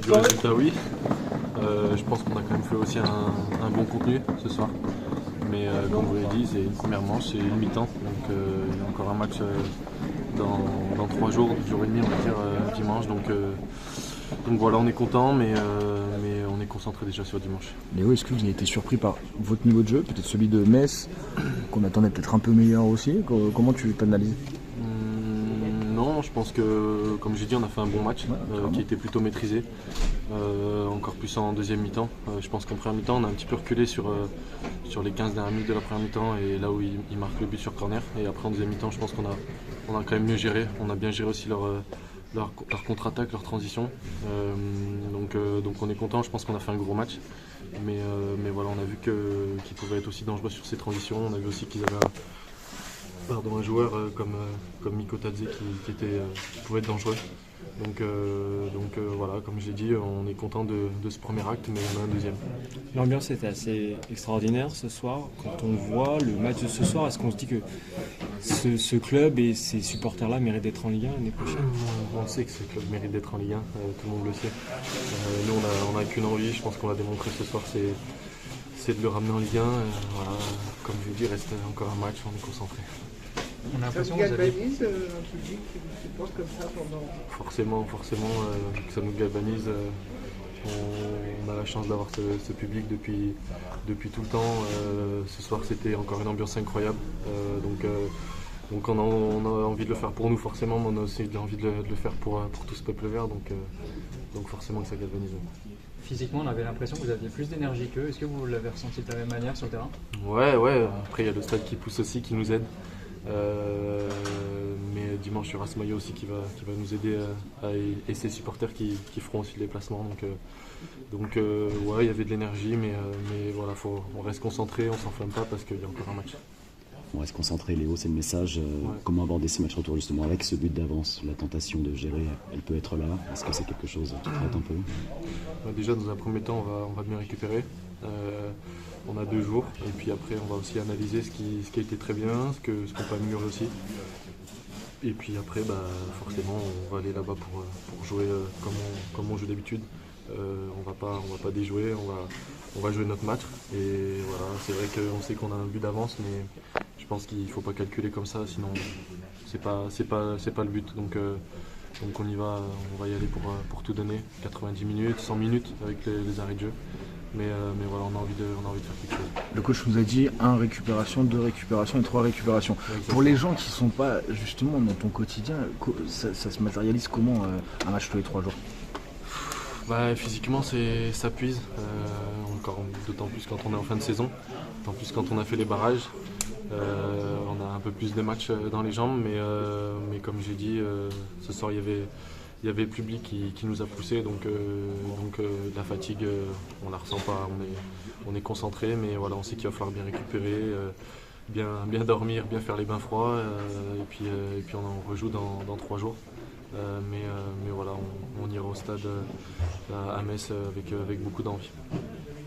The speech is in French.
Du résultat, oui. Je pense qu'on a quand même fait aussi un bon contenu ce soir. Mais comme vous l'avez dit, c'est une première manche, c'est une mi-temps. Donc il y a encore un match dans 3 jours, 2 jours et demi, on va dire, dimanche. Donc voilà, on est content, mais on est concentré déjà sur dimanche. Léo, est-ce que vous avez été surpris par votre niveau de jeu, peut-être celui de Metz, qu'on attendait peut-être un peu meilleur aussi? Comment tu t'analyses? Non, je pense que, comme j'ai dit, on a fait un bon match qui était plutôt maîtrisé. Encore plus en deuxième mi-temps. Je pense qu'en première mi-temps, on a un petit peu reculé sur les 15 dernières minutes de la première mi-temps et là où ils marquent le but sur corner. Et après, en deuxième mi-temps, je pense qu'on a quand même mieux géré. On a bien géré aussi leur contre-attaque, leur transition. Donc on est content, je pense qu'on a fait un gros match. Mais voilà, on a vu qu'ils pouvaient être aussi dangereux sur ces transitions. On a vu aussi qu'ils avaient un joueur comme Miko Tadze qui pouvait être dangereux. Donc voilà, comme j'ai dit, on est content de ce premier acte, mais on a un deuxième. L'ambiance était assez extraordinaire ce soir. Quand on voit le match de ce soir, est-ce qu'on se dit que ce club et ces supporters-là méritent d'être en Ligue 1 l'année prochaine? On sait que ce club mérite d'être en Ligue 1, tout le monde le sait. Nous, on a qu'une envie, je pense qu'on l'a démontré ce soir, c'est de le ramener en Ligue 1. Voilà, comme je vous dis, il reste encore un match, on est concentré. On a l'impression que vous galvanise un public qui vous supporte comme ça pendant... Forcément, que ça nous galvanise. On a la chance d'avoir ce public depuis tout le temps. Ce soir, c'était encore une ambiance incroyable. Donc on a envie de le faire pour nous forcément, mais on a aussi envie de le faire pour tout ce peuple vert. Donc forcément que ça galvanise. Physiquement, on avait l'impression que vous aviez plus d'énergie qu'eux. Est-ce que vous l'avez ressenti de la même manière sur le terrain? Ouais. Après, il y a le stade qui pousse aussi, qui nous aide. Mais dimanche, il y aura Smayo aussi qui va nous aider et ses supporters qui feront aussi le déplacement. Donc ouais, il y avait de l'énergie, mais voilà, on reste concentré, on s'enflamme pas parce qu'il y a encore un match. On reste concentré, Léo, c'est le message. Comment aborder ces matchs retour justement avec ce but d'avance? La tentation de gérer, elle peut être là. Est-ce que c'est quelque chose qui traite un peu? Déjà, dans un premier temps, on va bien récupérer. On a 2 jours et puis après, on va aussi analyser ce qui a été très bien, ce qu'on peut améliorer aussi. Et puis après, forcément, on va aller là-bas pour jouer comme on joue d'habitude. On va pas déjouer, on va jouer notre match. Et voilà, c'est vrai qu'on sait qu'on a un but d'avance, mais je pense qu'il ne faut pas calculer comme ça, sinon c'est pas le but. Donc on y va, on va y aller pour tout donner. 90 minutes, 100 minutes avec les arrêts de jeu. Mais voilà, on a envie de faire quelque chose. Le coach nous a dit 1 récupération, 2 récupérations et 3 récupérations. Exactement. Pour les gens qui ne sont pas justement dans ton quotidien, ça se matérialise comment un match tous les 3 jours? Physiquement, ça puise, encore d'autant plus quand on est en fin de saison, d'autant plus quand on a fait les barrages. On a un peu plus de matchs dans les jambes, mais comme j'ai dit, ce soir il y avait le public qui nous a poussé, donc la fatigue, on la ressent pas, on est concentré, mais voilà, on sait qu'il va falloir bien récupérer, bien dormir, bien faire les bains froids, et puis on rejoue dans 3 jours. Mais voilà, on ira au stade à Metz avec beaucoup d'envie.